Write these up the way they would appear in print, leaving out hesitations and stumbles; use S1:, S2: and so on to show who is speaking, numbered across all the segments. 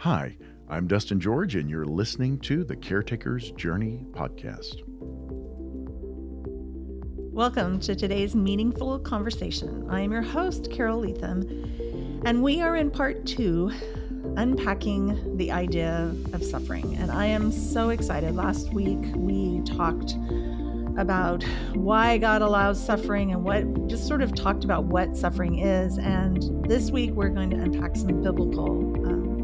S1: Hi, I'm Dustin George, and you're listening to the Caretaker's Journey podcast.
S2: Welcome to today's meaningful conversation. I am your host, Carole Leathem, and we are in part 2, unpacking the idea of suffering. And I am so excited. Last week, we talked about why God allows suffering and just sort of talked about what suffering is. And this week, we're going to unpack some biblical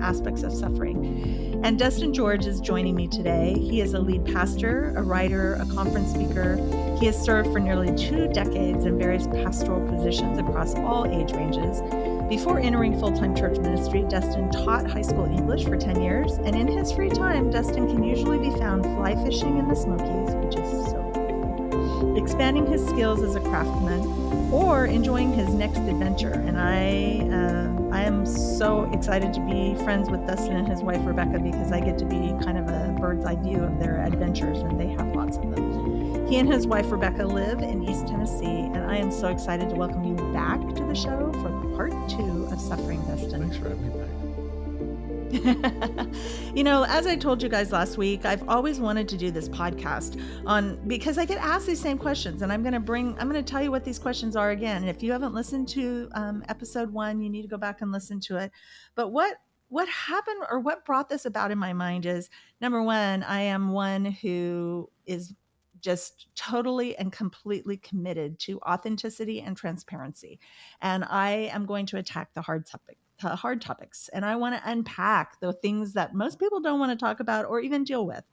S2: aspects of suffering. And Dustin George is joining me today. He is a lead pastor, a writer, a conference speaker. He has served for nearly 2 decades in various pastoral positions across all age ranges. Before entering full-time church ministry, Dustin taught high school English for 10 years. And in his free time, Dustin can usually be found fly fishing in the Smokies, which is so cool, expanding his skills as a craftsman, or enjoying his next adventure. And I am so excited to be friends with Dustin and his wife, Rebecca, because I get to be kind of a bird's eye view of their adventures, and they have lots of them. He and his wife, Rebecca, live in East Tennessee, and I am so excited to welcome you back to the show for part 2 of Suffering, Dustin.
S1: Thanks for having me back.
S2: As I told you guys last week, I've always wanted to do this podcast because I get asked these same questions, and I'm going to tell you what these questions are again. And if you haven't listened to episode 1, you need to go back and listen to it. But what happened or what brought this about in my mind is, number one, I am one who is just totally and completely committed to authenticity and transparency. And I am going to attack the hard topics. And I want to unpack the things that most people don't want to talk about or even deal with.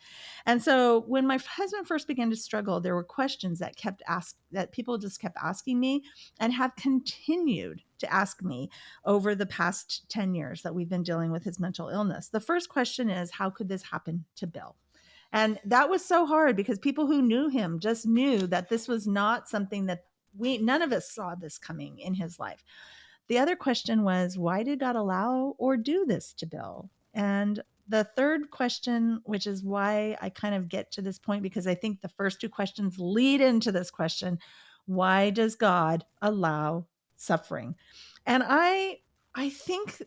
S2: And so when my husband first began to struggle, there were questions that people just kept asking me and have continued to ask me over the past 10 years that we've been dealing with his mental illness. The first question is, how could this happen to Bill? And that was so hard because people who knew him just knew that this was not something that none of us saw this coming in his life. The other question was, why did God allow or do this to Bill? And the third question, which is why I kind of get to this point, because I think the first 2 questions lead into this question, why does God allow suffering? And I think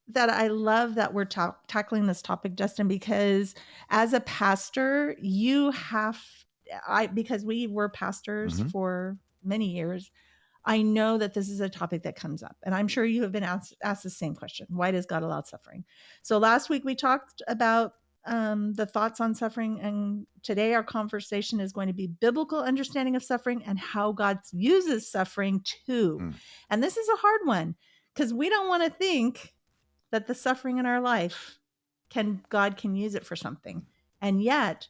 S2: that I love that we're tackling this topic, Justin, because as a pastor, because we were pastors for many years, I know that this is a topic that comes up, and I'm sure you have been asked the same question. Why does God allow suffering? So last week we talked about the thoughts on suffering, and today our conversation is going to be biblical understanding of suffering and how God uses suffering too. And this is a hard one because we don't want to think that the suffering in our life God can use it for something. And yet,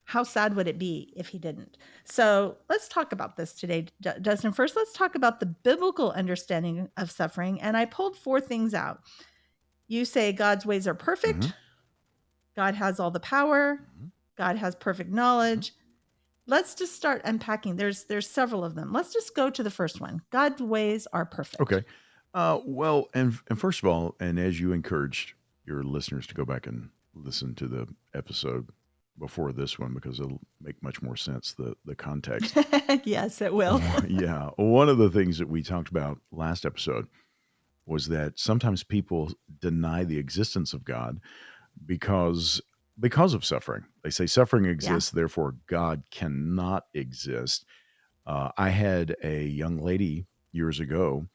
S2: how sad would it be if he didn't? So let's talk about this today, Dustin. First, let's talk about the biblical understanding of suffering. And I pulled 4 things out. You say God's ways are perfect. God has all the power. God has perfect knowledge. Let's just start unpacking. There's several of them. Let's just go to the first one. God's ways are perfect.
S1: Okay. Well, and first of all, and as you encouraged your listeners to go back and listen to the episode before this one, because it'll make much more sense, the context.
S2: Yes, it will.
S1: Yeah. One of the things that we talked about last episode was that sometimes people deny the existence of God because of suffering. They say suffering exists, therefore God cannot exist. I had a young lady years ago,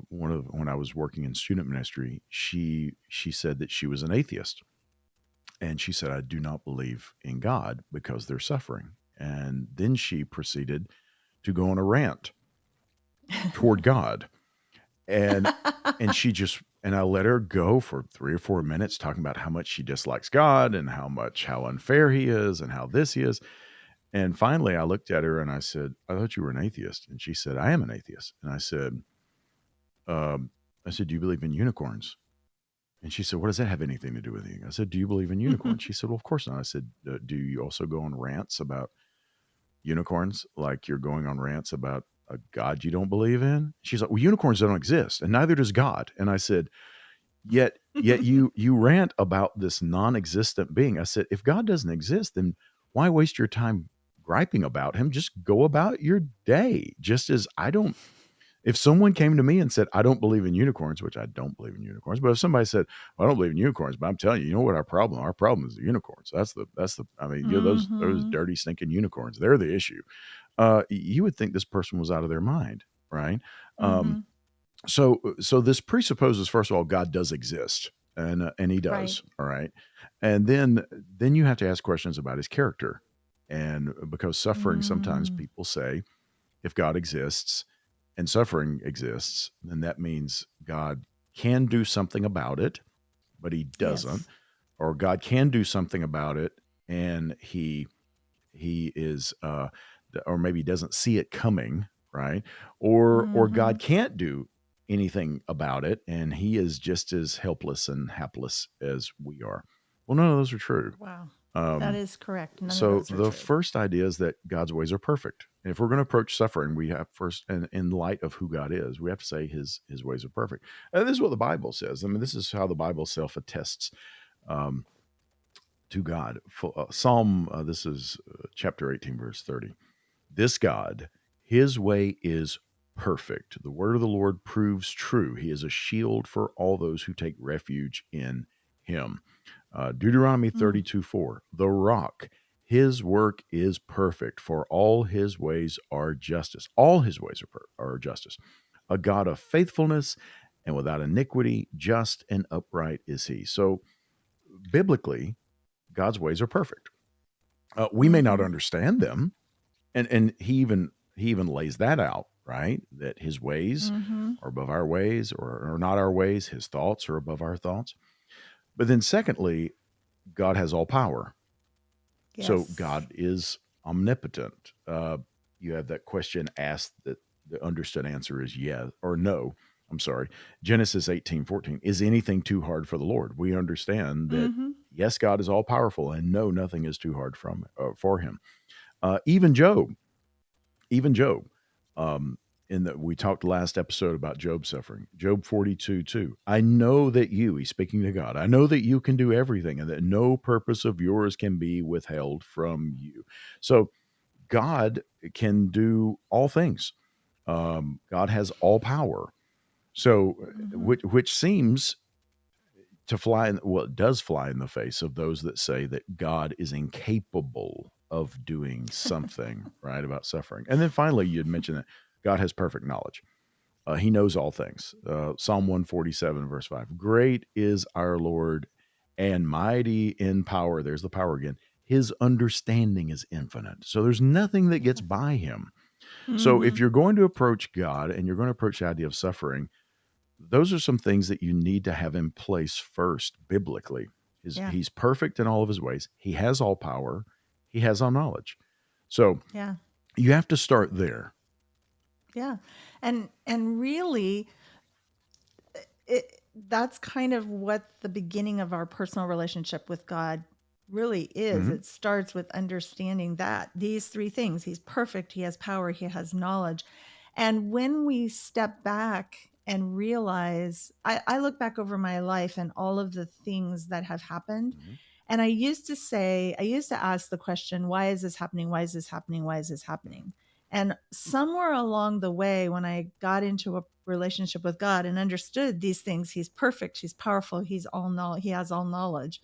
S1: when I was working in student ministry, she said that she was an atheist. And she said, I do not believe in God because they're suffering. And then she proceeded to go on a rant toward God. And I let her go for 3 or 4 minutes talking about how much she dislikes God and how unfair he is and how this he is. And finally I looked at her and I said, I thought you were an atheist. And she said, I am an atheist. And I said, do you believe in unicorns? And she said, what does that have anything to do with you? I said, do you believe in unicorns? She said, well, of course not. I said, do you also go on rants about unicorns like you're going on rants about a God you don't believe in? She's like, well, unicorns don't exist and neither does God. And I said, yet you rant about this non-existent being. I said, if God doesn't exist, then why waste your time griping about him? Just go about your day. Just as I don't If someone came to me and said, I don't believe in unicorns, which I don't believe in unicorns, but if somebody said, well, I don't believe in unicorns, but I'm telling you, you know what our problem? Our problem is the unicorns. I mean, those
S2: Mm-hmm.
S1: dirty, stinking unicorns, they're the issue. You would think this person was out of their mind, right? Um,
S2: Mm-hmm.
S1: so this presupposes, first of all, God does exist, and he
S2: Right.
S1: does, all right, and then you have to ask questions about his character, and because suffering, sometimes
S2: Mm.
S1: people say, if God exists and suffering exists, then that means God can do something about it, but he doesn't,
S2: Yes.
S1: or God can do something about it and he is or maybe he doesn't see it coming, right? Or
S2: Mm-hmm.
S1: God can't do anything about it and he is just as helpless and hapless as we are. Well, none of those are true.
S2: Wow. That
S1: Um,
S2: is correct. None of
S1: so
S2: those are
S1: the
S2: true.
S1: first idea is that God's ways are perfect. And if we're going to approach suffering, we have first, and in light of who God is, we have to say his ways are perfect. And this is what the Bible says. I mean, this is how the Bible self attests um, to God. Psalm, this is chapter 18, verse 30. This God, his way is perfect. The word of the Lord proves true. He is a shield for all those who take refuge in him. Deuteronomy
S2: Mm.
S1: 32:4. The rock, his work is perfect, for all his ways are justice. All his ways are justice. A God of faithfulness and without iniquity, just and upright is he. So, biblically, God's ways are perfect. We may not
S2: Mm-hmm.
S1: understand them, and he even lays that out, right? That his ways
S2: Mm-hmm.
S1: are above our ways, or not our ways. His thoughts are above our thoughts. But then, secondly, God has all power. So
S2: Yes.
S1: God is omnipotent. You have that question asked that the understood answer is yes or no. I'm sorry. Genesis 18:14. Is anything too hard for the Lord? We understand that
S2: Mm-hmm.
S1: yes, God is all powerful, and no, nothing is too hard for him. Even Job, even Job. Um, in that we talked last episode about Job suffering. Job 42:2. I know that you, he's speaking to God, I know that you can do everything and that no purpose of yours can be withheld from you. So God can do all things. God has all power. So,
S2: Mm-hmm.
S1: which seems to fly in, well, it does fly in the face of those that say that God is incapable of doing something, right, about suffering. And then finally, you'd mentioned that God has perfect knowledge. He knows all things. Psalm 147, verse 5. Great is our Lord and mighty in power. There's the power again. His understanding is infinite. So there's nothing that gets by him. So if
S2: Mm-hmm.
S1: you're going to approach God and you're going to approach the idea of suffering, those are some things that you need to have in place first biblically.
S2: Yeah.
S1: He's perfect in all of his ways. He has all power. He has all knowledge. So
S2: Yeah.
S1: you have to start there.
S2: Yeah. And really, it that's kind of what the beginning of our personal relationship with God really is.
S1: Hmm.
S2: It starts with understanding that these three things: he's perfect, he has power, he has knowledge. And when we step back and realize, I look back over my life and all of the things that have happened.
S1: Hmm.
S2: And I used to ask the question, why is this happening? Why is this happening? Why is this happening? And somewhere along the way, when I got into a relationship with God and understood these things, he's perfect, he's powerful, he has all knowledge,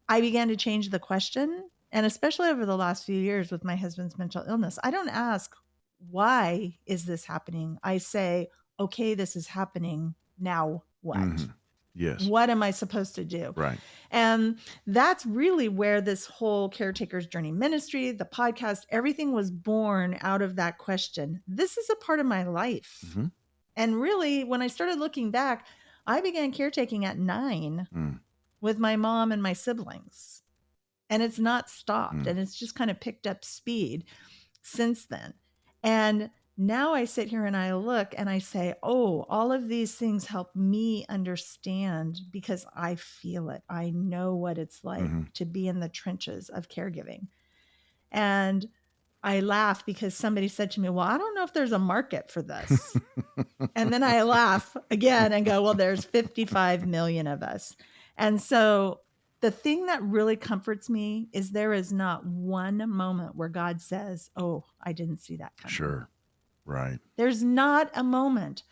S2: I began to change the question. And especially over the last few years with my husband's mental illness, I don't ask, why is this happening? I say, okay, this is happening. Now what?
S1: Hmm. Yes.
S2: What am I supposed to do?
S1: Right.
S2: And that's really where this whole Caretaker's Journey ministry, the podcast, everything was born out of that question. This is a part of my life.
S1: Hmm.
S2: And really, when I started looking back, I began caretaking at 9
S1: Mm.
S2: with my mom and my siblings. And it's not stopped,
S1: Mm.
S2: and it's just kind of picked up speed since then. And now I sit here and I look and I say, oh, all of these things help me understand because I feel it. I know what it's like
S1: Hmm.
S2: to be in the trenches of caregiving. And I laugh because somebody said to me, well, I don't know if there's a market for this. And then I laugh again and go, well, there's 55 million of us. And so the thing that really comforts me is there is not one moment where God says, oh, I didn't see that coming.
S1: Sure. Right.
S2: There's not a moment,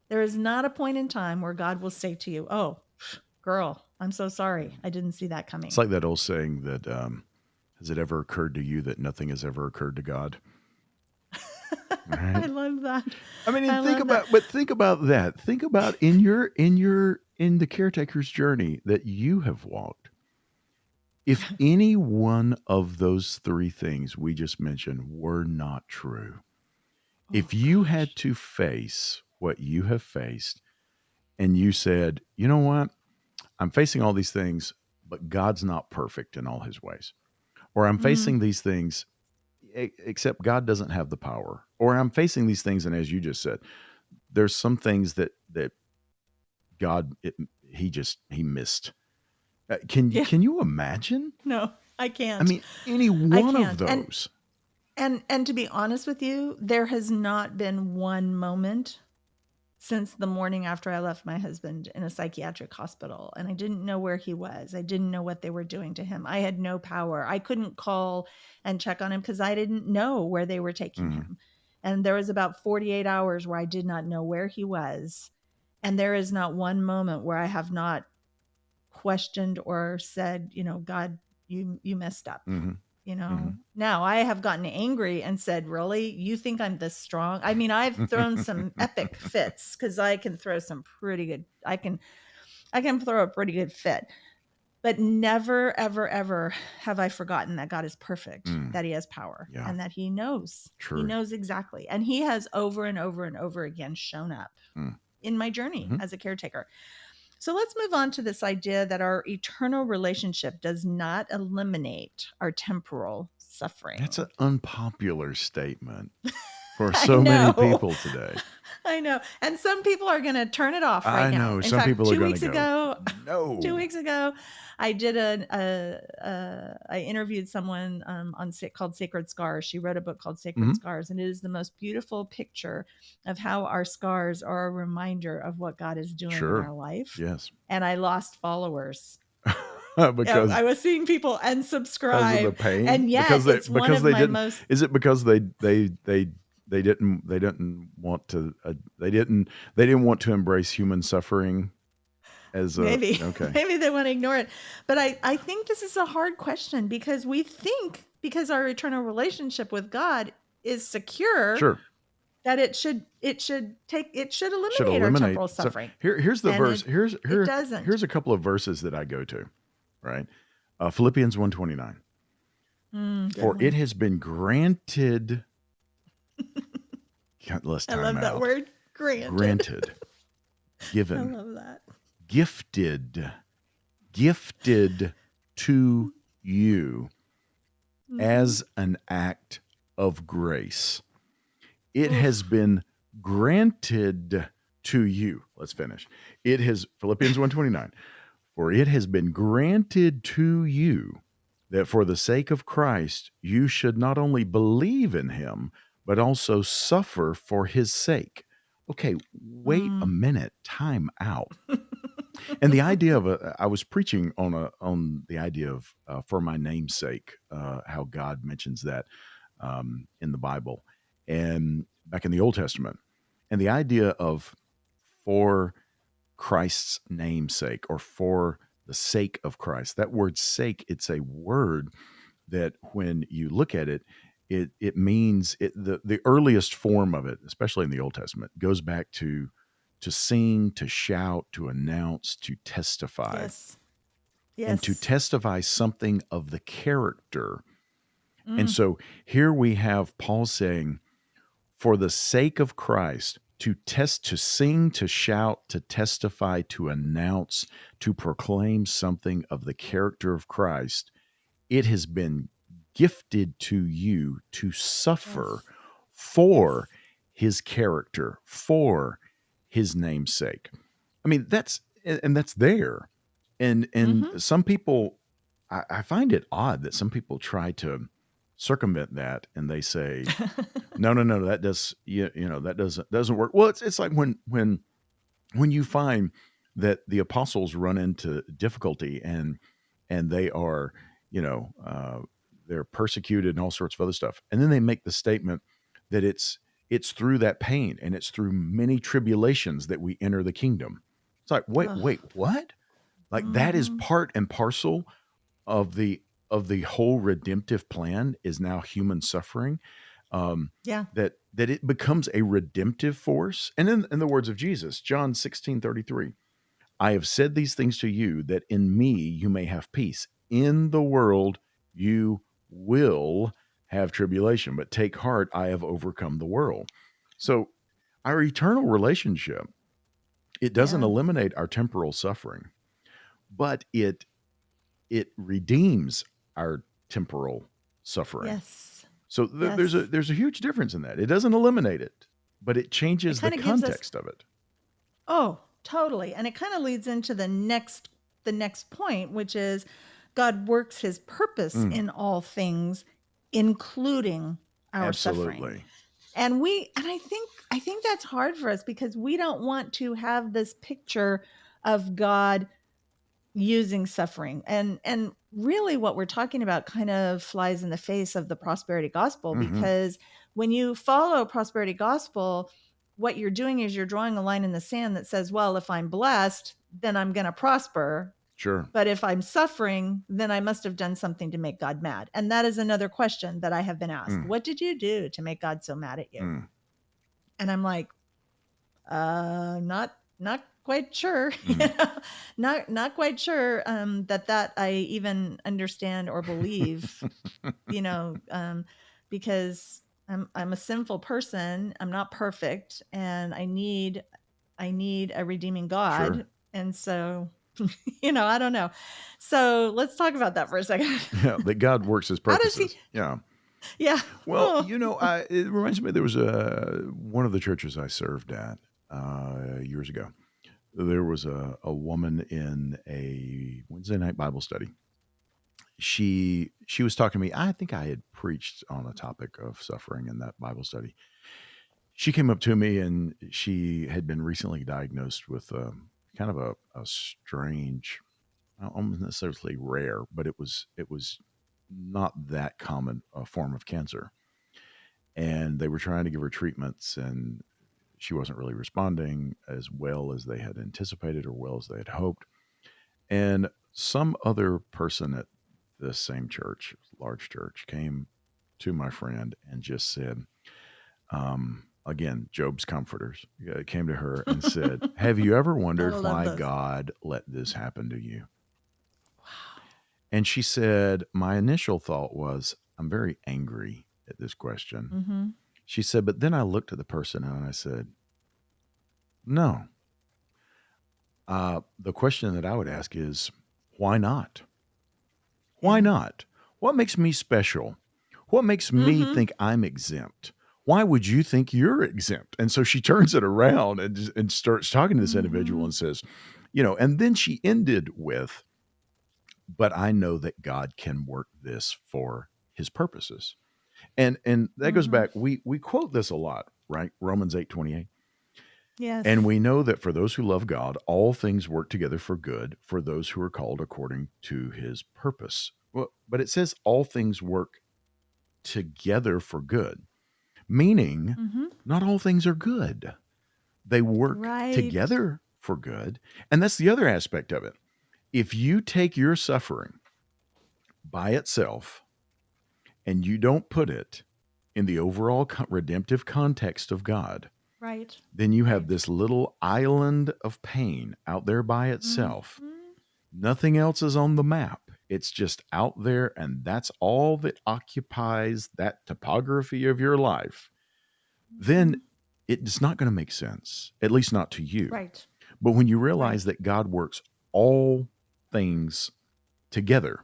S2: there is not a point in time where God will say to you, "Oh, girl, I'm so sorry. I didn't see that
S1: It's
S2: coming."
S1: like that old saying that has it ever occurred to you that nothing has ever occurred to God?
S2: I
S1: Right.
S2: love that.
S1: I mean,
S2: I
S1: and
S2: love that.
S1: think about that. Think about in the caretaker's journey that you have walked. If any one of those three things we just mentioned were not true,
S2: Oh
S1: if you had
S2: gosh.
S1: to face what you have faced and you said, you know what, I'm facing all these things, but God's not perfect in all his ways, or I'm
S2: Mm,
S1: facing these things, except God doesn't have the power, or I'm facing these things, and as you just said, there's some things that God, he missed.
S2: yeah.
S1: Can you imagine?
S2: No, I
S1: I
S2: can't.
S1: mean, any
S2: I
S1: one of
S2: can't.
S1: those.
S2: And to be honest with you, there has not been one moment since the morning after I left my husband in a psychiatric hospital, and I didn't know where he was. I didn't know what they were doing to him. I had no power. I couldn't call and check on him because I didn't know where they were taking
S1: Hmm.
S2: him. And there was about 48 hours where I did not know where he was. And there is not one moment where I have not questioned or said, God, you messed up.
S1: Hmm. Hmm.
S2: Now I have gotten angry and said, really, you think I'm this strong? I mean, I've thrown some epic fits because I can throw some pretty good, I can throw a pretty good fit, but never, ever, ever have I forgotten that God is perfect,
S1: Mm,
S2: that he has power,
S1: yeah,
S2: and that he
S1: true.
S2: knows exactly. And he has over and over and over again shown up
S1: Mm,
S2: in my journey
S1: hmm.
S2: as a caretaker. So let's move on to this idea that our eternal relationship does not eliminate our temporal
S1: That's an
S2: suffering.
S1: unpopular statement for
S2: I
S1: so many
S2: know.
S1: people today.
S2: I know. And some people are going to turn it off right
S1: I
S2: now.
S1: know
S2: In
S1: some
S2: fact,
S1: people are
S2: 2
S1: going to
S2: weeks
S1: go,
S2: ago, 2
S1: no.
S2: weeks ago, I did I interviewed someone called Sacred Scars. She wrote a book called Sacred
S1: Hmm.
S2: Scars, and it is the most beautiful picture of how our scars are a reminder of what God is doing in
S1: Sure.
S2: our life.
S1: Yes.
S2: And I lost followers.
S1: because
S2: I was seeing people
S1: because of the
S2: unsubscribe,
S1: pain,
S2: and yet it's one
S1: because
S2: of
S1: they
S2: my
S1: didn't.
S2: most
S1: Is it because they didn't want to they didn't want to embrace human suffering as a
S2: maybe
S1: okay.
S2: maybe they want to ignore it. But I think this is a hard question because we think because our eternal relationship with God is secure
S1: Sure.
S2: that it should
S1: Should
S2: eliminate our
S1: eliminate.
S2: temporal
S1: So
S2: suffering,
S1: here's the
S2: and
S1: verse.
S2: it doesn't.
S1: Here's a couple of verses that I go to. Right, Philippians 1:29.
S2: Good
S1: For it
S2: one.
S1: has been granted. Less
S2: I
S1: time
S2: love that
S1: out.
S2: word, granted.
S1: Granted,
S2: I
S1: given,
S2: love that.
S1: gifted, gifted to you
S2: Mhm.
S1: as an act of grace. It has
S2: Oof.
S1: been granted to you. Let's finish. It has Philippians 1:29. For it has been granted to you that for the sake of Christ you should not only believe in him but also suffer for his sake. Okay, wait a
S2: Mm.
S1: minute. Time out. And the idea of I was preaching on the idea of for my namesake, how God mentions that in the Bible and back in the Old Testament, and the idea of for Christ's namesake or for the sake of Christ. That word "sake," it's a word that when you look at it, it means the earliest form of it, especially in the Old Testament, goes back to sing, to shout, to announce, to testify,
S2: Yes.
S1: and to
S2: Yes.
S1: testify something of the character. And
S2: Mm.
S1: so here we have Paul saying, for the sake of Christ, to sing, to shout, to testify, to announce, to proclaim something of the character of Christ, it has been gifted to you to suffer
S2: Yes.
S1: for
S2: Yes.
S1: his character, for his name's sake. I mean, that's there. And
S2: Mhm.
S1: some people, I find it odd that some people try to circumvent that and they say, no, no, no, that does that doesn't work. Well, it's like when you find that the apostles run into difficulty and they are you know they're persecuted and all sorts of other stuff, and then they make the statement that it's through that pain and it's through many tribulations that we enter the kingdom. It's like,
S2: Ugh.
S1: wait, what? Like that is
S2: Mm-hmm.
S1: part and parcel of the whole redemptive plan is now human suffering. Um,
S2: Yeah.
S1: that it becomes a redemptive force. And in the words of Jesus, John 16:33, I have said these things to you that in me you may have peace. In the world you will have tribulation, but take heart, I have overcome the world. So our eternal relationship, it doesn't
S2: Yeah.
S1: eliminate our temporal suffering, but it redeems our temporal suffering.
S2: Yes.
S1: So
S2: Yes.
S1: there's a huge difference in that. It doesn't eliminate it, but it
S2: It
S1: changes the
S2: kind of gives us,
S1: context of it.
S2: oh, totally. And it kind of leads into the next point, which is God works his purpose
S1: Mm,
S2: in all things, including our suffering.
S1: absolutely.
S2: And I think that's hard for us because we don't want to have this picture of God using suffering. And really what we're talking about kind of flies in the face of the prosperity gospel,
S1: Hmm.
S2: because when you follow prosperity gospel, what you're doing is you're drawing a line in the sand that says, well, if I'm blessed, then I'm going to prosper.
S1: Sure.
S2: But if I'm suffering, then I must have done something to make God mad. And that is another question that I have been asked.
S1: Mm,
S2: What did you do to make God so mad at you?
S1: mm,
S2: And I'm like, not quite sure.
S1: mm.
S2: Not quite sure that I even understand or believe. You know, because I'm a sinful person. I'm not perfect, and I need a redeeming
S1: Sure.
S2: God. And so, I don't know. So let's talk about that for a second.
S1: Yeah, that God works his
S2: How does he?
S1: purposes. Yeah.
S2: Yeah.
S1: Well,
S2: Oh.
S1: it reminds me there was a one of the churches I served at years ago. There was a woman in a Wednesday night Bible study. She was talking to me. I think I had preached on a topic of suffering in that Bible study. She came up to me and she had been recently diagnosed with kind of a strange, almost necessarily rare, but it was not that common a form of cancer. And they were trying to give her treatments, and she wasn't really responding as well as they had anticipated or well as they had hoped. And some other person at the same church, large church, came to my friend and just said, again, Job's comforters came to her and said, have you ever
S2: Gotta
S1: wondered
S2: love
S1: why
S2: those.
S1: God let this happen to you?
S2: Wow.
S1: And she said, my initial thought was, I'm very angry at this question.
S2: Mm-hmm.
S1: She said, but then I looked at the person and I said, no. The question that I would ask is, why not? Why
S2: Yeah.
S1: not? What makes me special? What makes me
S2: Mm-hmm.
S1: think I'm exempt? Why would you think you're exempt? And so she turns it around and starts talking to this individual
S2: Mm-hmm.
S1: and says, and then she ended with, but I know that God can work this for his purposes. And that goes
S2: Mm-hmm.
S1: back, we quote this a lot, right? Romans 8:28. And
S2: Yes.
S1: we know that for those who love God, all things work together for good for those who are called according to his purpose. Well, but it says all things work together for good, meaning
S2: Mm-hmm.
S1: not all things are good. They work
S2: Right.
S1: together for good. And that's the other aspect of it. If you take your suffering by itself and you don't put it in the overall redemptive context of God,
S2: Right.
S1: then you have
S2: Right.
S1: this little island of pain out there by itself.
S2: Mm-hmm.
S1: Nothing else is on the map. It's just out there, and that's all that occupies that topography of your life. Then
S2: Mm-hmm.
S1: it's not going to make sense, at least not to you.
S2: Right.
S1: But when you
S2: Right.
S1: realize that God works all things together,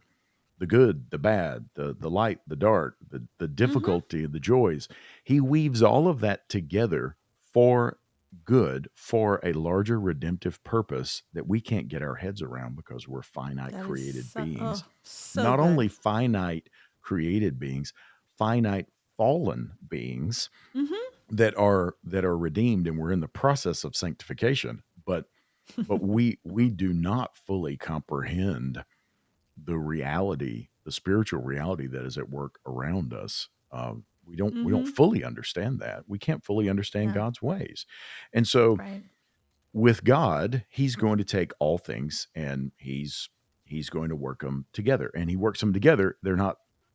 S1: the good, the bad, the light, the dark, the
S2: Mm-hmm.
S1: difficulty, the joys. He weaves all of that together for good, for a larger redemptive purpose that we can't get our heads around because we're finite
S2: That is
S1: created
S2: so,
S1: beings.
S2: oh, so
S1: Not only
S2: good.
S1: finite created beings, finite fallen beings
S2: Mm-hmm.
S1: that are redeemed, and we're in the process of sanctification. But we do not fully comprehend the reality, the spiritual reality that is at work around us. We don't fully understand that. We can't fully understand
S2: Yeah.
S1: God's ways. And so
S2: Right.
S1: with God, he's going to take all things and he's going to work them together. And he works them together.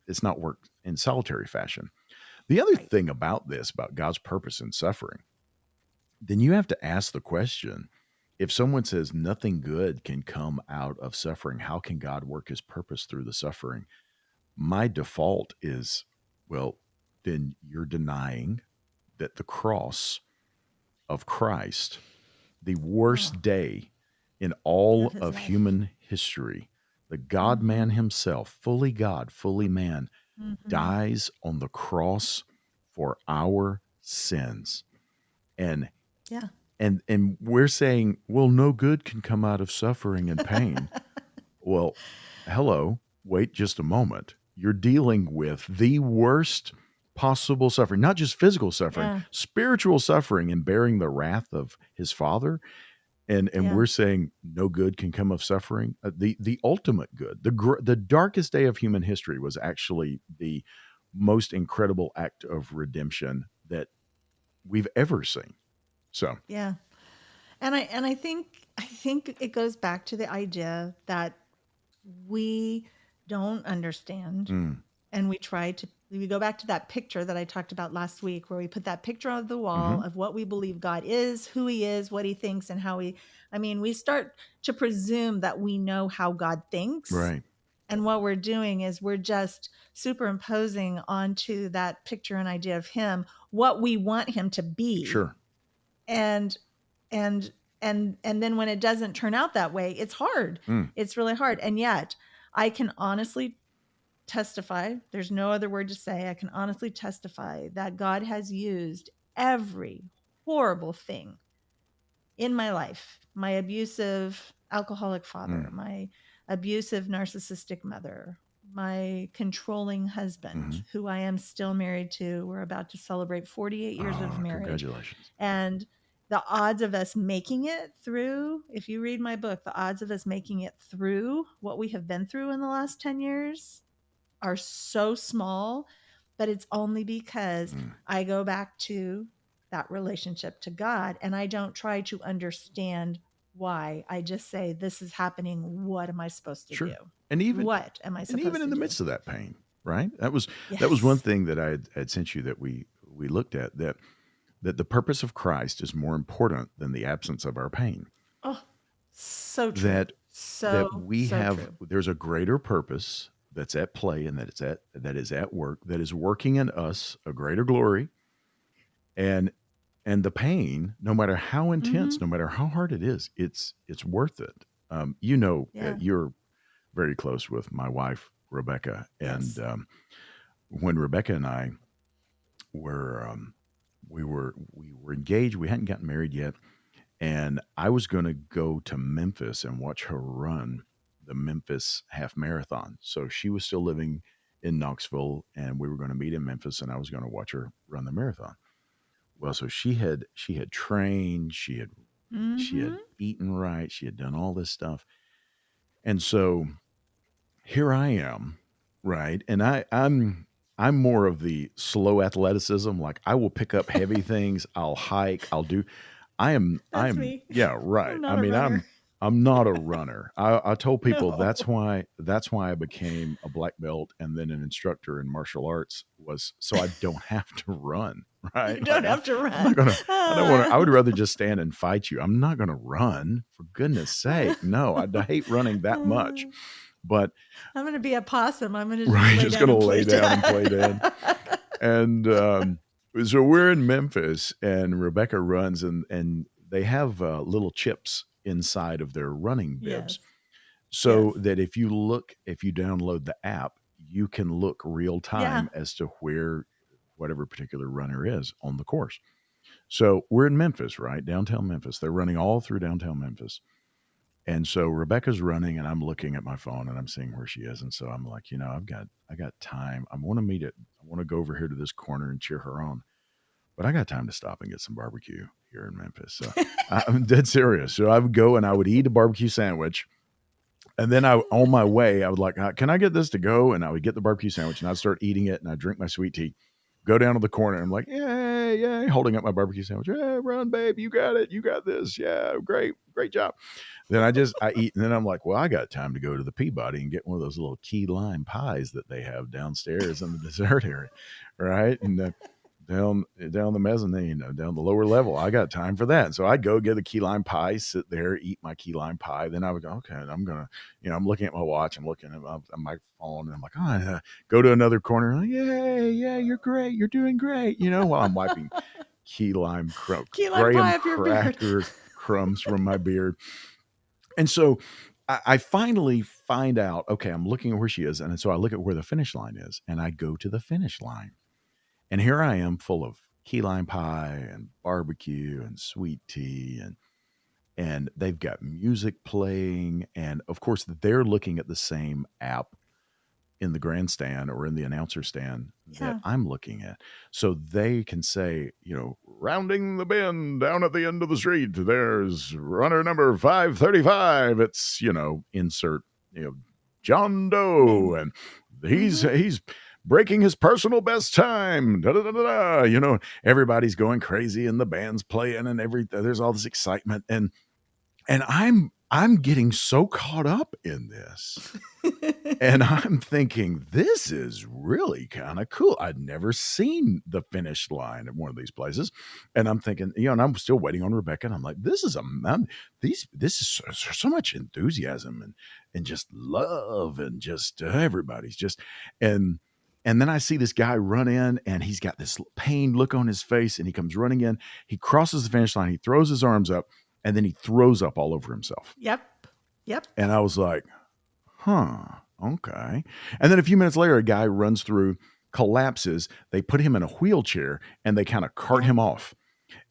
S1: It's not worked in solitary fashion. The other
S2: Right.
S1: thing about this, about God's purpose in suffering, then you have to ask the question, if someone says nothing good can come out of suffering, how can God work his purpose through the suffering? My default is, well, then you're denying that the cross of Christ, the
S2: Oh,
S1: worst day in
S2: of
S1: all
S2: his
S1: of
S2: life.
S1: human history, the God
S2: Mm-hmm.
S1: man himself, fully God, fully man,
S2: Mm-hmm.
S1: dies on the cross for our sins. And
S2: Yeah.
S1: and we're saying, well, no good can come out of suffering and pain. Well, hello, wait just a moment. You're dealing with the worst possible suffering, not just physical suffering,
S2: Yeah.
S1: spiritual suffering and bearing the wrath of his father. And
S2: Yeah.
S1: we're saying no good can come of suffering. The ultimate good, the darkest day of human history was actually the most incredible act of redemption that we've ever seen. So,
S2: Yeah. And I think it goes back to the idea that we don't understand,
S1: mm,
S2: and we go back to that picture that I talked about last week, where we put that picture on the wall
S1: hmm
S2: of what we believe God is, who he is, what he thinks, and how he I mean, we start to presume that we know how God thinks.
S1: right,
S2: And what we're doing is we're just superimposing onto that picture and idea of him what we want him to be.
S1: sure,
S2: And and and then when it doesn't turn out that way, it's hard.
S1: mm,
S2: It's really hard. And yet I can honestly testify, there's no other word to say, I can honestly testify that God has used every horrible thing in my life, my abusive alcoholic father,
S1: mm,
S2: my abusive narcissistic mother, my controlling husband,
S1: hmm
S2: who I am still married to. We're about to celebrate 48 years of marriage.
S1: congratulations.
S2: And the odds of us making it through, if you read my book, the odds of us making it through what we have been through in the last 10 years are so small, but it's only because
S1: Mm,
S2: I go back to that relationship to God and I don't try to understand why. I just say, this is happening. What am I supposed to do?
S1: sure. And even
S2: What am I
S1: and even
S2: supposed
S1: in
S2: to
S1: the
S2: do?
S1: midst of that pain, right? That was one
S2: Yes.
S1: thing that I had sent you that we looked at, that the purpose of Christ is more important than the absence of our pain.
S2: Oh, so true.
S1: That
S2: So,
S1: that we
S2: so
S1: have
S2: true.
S1: there's a greater purpose that's at play, and that is at work, that is working in us a greater glory. And and the pain, no matter how intense,
S2: Mm-hmm.
S1: no matter how hard it is, it's worth it.
S2: Yeah.
S1: You're very close with my wife Rebecca, and
S2: Yes.
S1: when Rebecca and I were we were engaged, we hadn't gotten married yet, and I was going to go to Memphis and watch her run the Memphis half marathon. So she was still living in Knoxville, and we were going to meet in Memphis, and I was going to watch her run the marathon. Well, so she had trained, she had
S2: Mm-hmm.
S1: eaten right, she had done all this stuff, and so here I am, right? And I'm more of the slow athleticism. Like, I will pick up heavy things, I'll hike, I'll do. I
S2: That's
S1: am
S2: me.
S1: Yeah,
S2: I'm
S1: right. I
S2: not a
S1: mean,
S2: runner.
S1: I'm not a runner. I told people
S2: No.
S1: that's why I became a black belt and then an instructor in martial arts, was so I don't have to run,
S2: You
S1: right? Like,
S2: don't have to
S1: I'm not
S2: run.
S1: gonna I don't want to. I would rather just stand and fight you. I'm not gonna run, for goodness sake. No, I hate running that much.
S2: I'm
S1: But
S2: going to be a possum. I'm going to just
S1: right,
S2: lay
S1: just
S2: down
S1: gonna
S2: and
S1: lay
S2: play
S1: down
S2: dead.
S1: and play dead. And so we're in Memphis, and Rebecca runs, and they have little chips inside of their running bibs,
S2: Yes. Yes.
S1: so that if you download the app, you can look real
S2: Yeah.
S1: time as to where whatever particular runner is on the course. So we're in Memphis, right? Downtown Memphis. They're running all through downtown Memphis. And so Rebecca's running, and I'm looking at my phone and I'm seeing where she is. And so I'm like, I got time. I want to go over here to this corner and cheer her on. But I got time to stop and get some barbecue here in Memphis. So I'm dead serious. So I would go and I would eat a barbecue sandwich. And then on my way, I would like, can I get this to go? And I would get the barbecue sandwich and I'd start eating it, and I'd drink my sweet tea, go down to the corner. I'm like, yay, yay, holding up my barbecue sandwich. Yeah, run, babe. You got it. You got this. Yeah, great job. Then I eat, and then I'm like, well, I got time to go to the Peabody and get one of those little key lime pies that they have downstairs in the dessert area, right? And down the mezzanine, down the lower level, I got time for that. So I'd go get a key lime pie, sit there, eat my key lime pie. Then I would go, okay, I'm gonna, I'm looking at my watch, I'm looking at my phone, and I'm like, go to another corner. Like, yeah, you're great, you're doing great, while I'm wiping key lime
S2: Key lime
S1: graham
S2: pie up your beard.
S1: cracker crumbs from my beard. And so I finally find out, okay, I'm looking at where she is. And so I look at where the finish line is, and I go to the finish line. And here I am full of key lime pie and barbecue and sweet tea, and they've got music playing. And of course, they're looking at the same app in the grandstand or in the announcer stand that
S2: Yeah.
S1: I'm looking at. So they can say, rounding the bend down at the end of the street, there's runner number 535. It's, insert, John Doe, and he's breaking his personal best time. Da, da, da, da, da. Everybody's going crazy and the band's playing and there's all this excitement. And I'm getting so caught up in this. And I'm thinking, this is really kind of cool. I'd never seen the finish line at one of these places. And I'm thinking, and I'm still waiting on Rebecca. And I'm like, this is this is so much enthusiasm and just love and just everybody's just, and then I see this guy run in, and he's got this pained look on his face, and he comes running in. He crosses the finish line. He throws his arms up, and then he throws up all over himself.
S2: Yep.
S1: And I was like, okay. And then a few minutes later, a guy runs through, collapses. They put him in a wheelchair, and they kind of cart him off.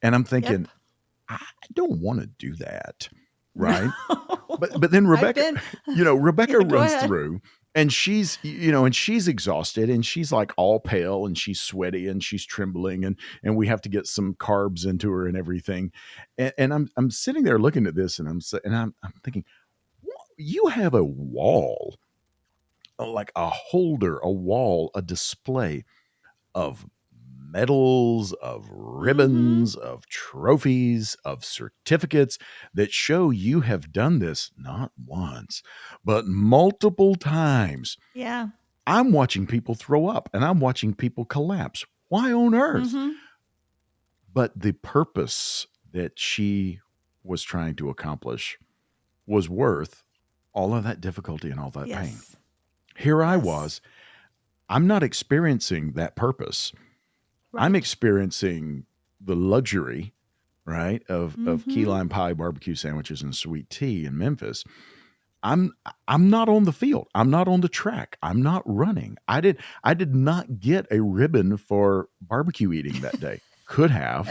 S1: And I'm thinking, I don't want to do that, right? But then Rebecca, Rebecca runs through. And she's, and she's exhausted, and she's like all pale, and she's sweaty, and she's trembling, and we have to get some carbs into her and everything. And I'm sitting there looking at this, and I'm thinking, you have a wall, like a holder, a wall, a display of medals, of ribbons, of trophies, of certificates that show you have done this not once, but multiple times.
S2: Yeah.
S1: I'm watching people throw up, and I'm watching people collapse. Why on earth? But the purpose that she was trying to accomplish was worth all of that difficulty and all that pain. Here I was. I'm not experiencing that purpose. Right. I'm experiencing the luxury, right, of key lime pie, barbecue sandwiches, and sweet tea in Memphis. I'm not on the field. I'm not on the track. I'm not running. I did not get a ribbon for barbecue eating that day. Could have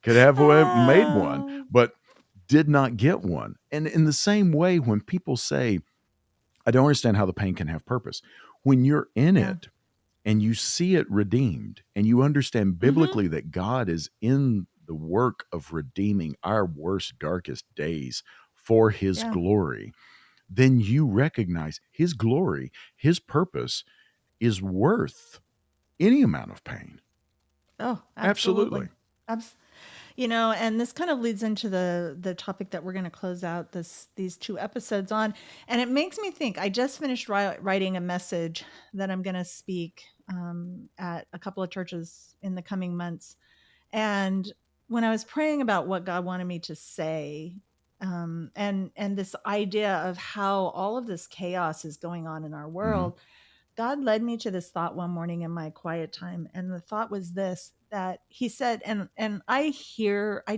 S1: made one, but did not get one. And in the same way, when people say, I don't understand how the pain can have purpose, when you're in it, and you see it redeemed, and you understand biblically that God is in the work of redeeming our worst, darkest days for his glory, then you recognize his glory, his purpose is worth any amount of pain.
S2: Oh, absolutely. And this kind of leads into the topic that we're going to close out these two episodes on. And it makes me think, I just finished writing a message that I'm going to speak at a couple of churches in the coming months. And when I was praying about what God wanted me to say, and this idea of how all of this chaos is going on in our world, God led me to this thought one morning in my quiet time. And the thought was this, that he said, and I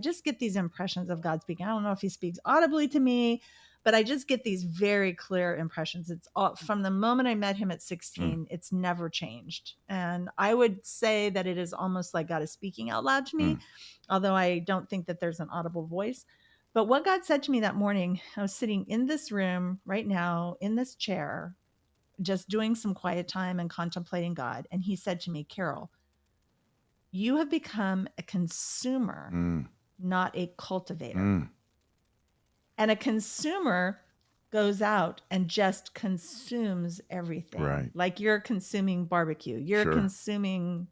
S2: just get these impressions of God speaking. I don't know if he speaks audibly to me, but I just get these very clear impressions. It's all from the moment I met him at 16, it's never changed. And I would say that it is almost like God is speaking out loud to me, although I don't think that there's an audible voice. But what God said to me that morning, I was sitting in this room right now in this chair, just doing some quiet time and contemplating God. And he said to me, Carole, you have become a consumer, not a cultivator. And a consumer goes out and just consumes everything.
S1: Right.
S2: Like you're consuming barbecue, you're
S1: Sure.
S2: consuming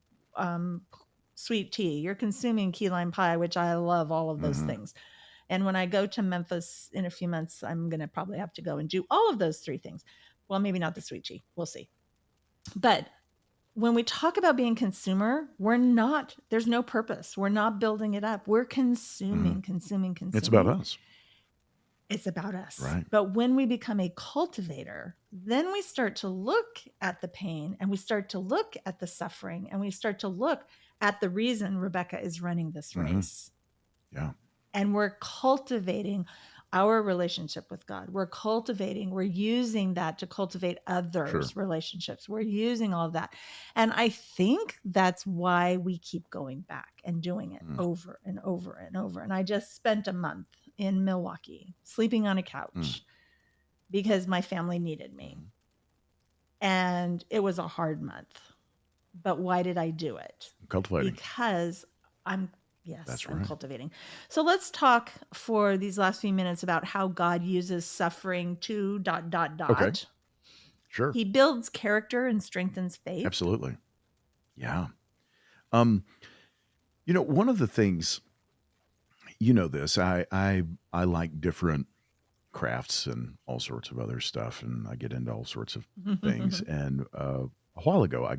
S2: sweet tea, you're consuming key lime pie, which I love all of those
S1: Mm-hmm.
S2: things. And when I go to Memphis in a few months, I'm going to probably have to go and do all of those three things. Well, maybe not the sweet tea. We'll see. But when we talk about being consumer, there's no purpose. We're not building it up. We're consuming.
S1: It's about us.
S2: It's about us.
S1: Right.
S2: But when we become a cultivator, then we start to look at the pain and we start to look at the suffering and we start to look at the reason Rebecca is running this race.
S1: Yeah.
S2: And we're cultivating our relationship with God. We're using that to cultivate others' relationships. We're using all of that. And I think that's why we keep going back and doing it over and over and over. And I just spent a month in Milwaukee sleeping on a couch because my family needed me. And it was a hard month. But why did I do it?
S1: Cultivating.
S2: Because I'm
S1: That's right.
S2: cultivating. So let's talk for these last few minutes about how God uses suffering to ...
S1: Okay. Sure.
S2: He builds character and strengthens faith.
S1: Absolutely. Yeah. One of the things, this, I like different crafts and all sorts of other stuff, and I get into all sorts of things. And a while ago, I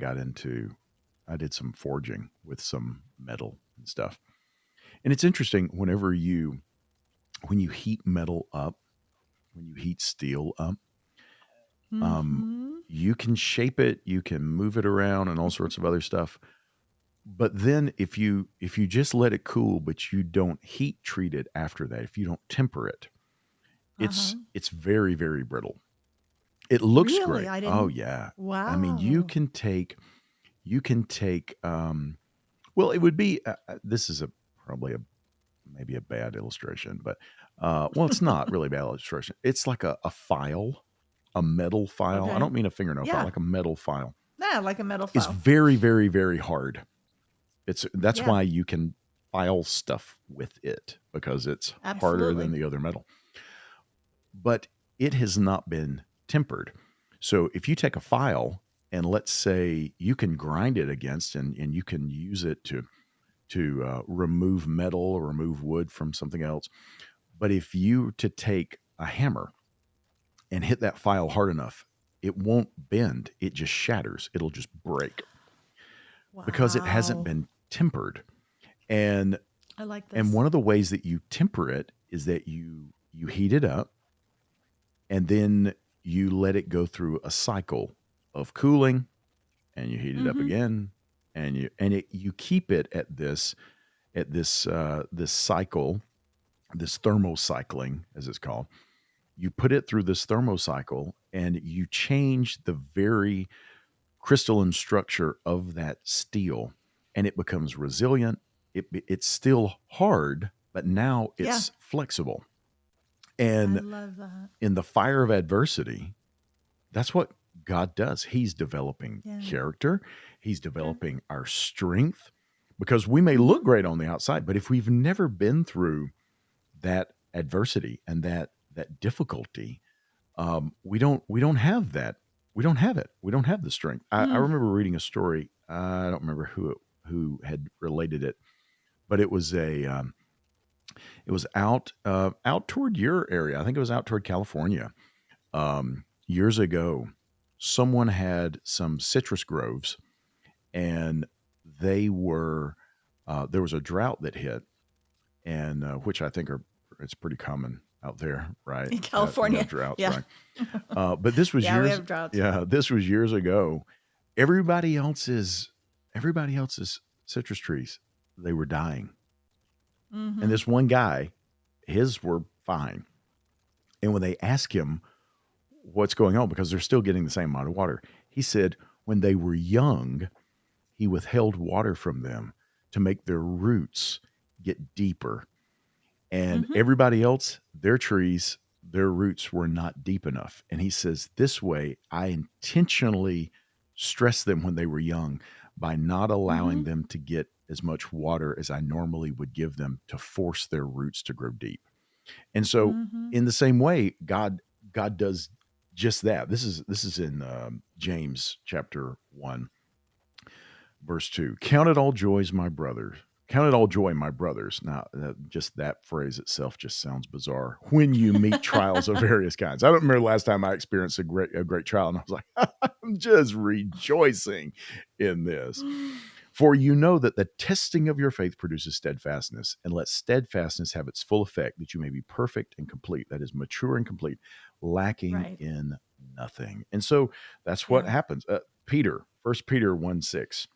S1: did some forging with some metal and stuff. And it's interesting when you heat metal up, when you heat steel up, you can shape it, you can move it around and all sorts of other stuff. But then if you just let it cool, but you don't heat treat it after that, if you don't temper it, it's very, very brittle. It looks
S2: Really?
S1: great. Oh yeah.
S2: Wow.
S1: I mean, you can take, well, it would be, this is maybe a bad illustration, but, well, it's not really a bad illustration. It's like a file, a metal file.
S2: Okay.
S1: I don't mean a fingernail file, like a metal file.
S2: Yeah, like a metal
S1: It's
S2: file.
S1: very, very, very hard. That's why you can file stuff with it, because it's harder than the other metal. But it has not been tempered. So if you take a file and let's say you can grind it against and you can use it to remove metal or remove wood from something else. But if you to take a hammer and hit that file hard enough, it won't bend. It just shatters. It'll just break. Wow. Because it hasn't been tempered. And
S2: I like this.
S1: And one of the ways that you temper it is that you heat it up and then you let it go through a cycle of cooling, and you heat it up again, and you keep it at this cycle, this thermocycling as it's called. You put it through this thermocycle and you change the very crystalline structure of that steel, and it becomes resilient. It's still hard, but now it's flexible. And
S2: I love that.
S1: In the fire of adversity, that's what God does. He's developing character. He's developing our strength, because we may look great on the outside, but if we've never been through that adversity and that difficulty, we don't have that. We don't have it. We don't have the strength. I remember reading a story. I don't remember who had related it, but it was out toward your area. I think it was out toward California. Years ago, someone had some citrus groves, and there was a drought that hit, and which I think it's pretty common out there, right?
S2: In California,
S1: droughts, right? But this was years.
S2: We have droughts.
S1: Yeah, this was years ago. Everybody else's citrus trees, they were dying, and this one guy, his were fine. And when they asked him what's going on, because they're still getting the same amount of water, he said when they were young, he withheld water from them to make their roots get deeper. And everybody else, their trees, their roots were not deep enough. And he says, this way, I intentionally stressed them when they were young by not allowing them to get as much water as I normally would give them to force their roots to grow deep. And so in the same way, God God does just that. This is in James chapter 1, verse 2. Count it all joys, my brothers. Count it all joy, my brothers. Now, just that phrase itself just sounds bizarre. When you meet trials of various kinds. I don't remember the last time I experienced a great trial, and I was like, I'm just rejoicing in this. For you know that the testing of your faith produces steadfastness, and let steadfastness have its full effect, that you may be perfect and complete, that is, mature and complete, lacking
S2: Right.
S1: in nothing. And so that's what happens. Peter, 1 Peter 1:6.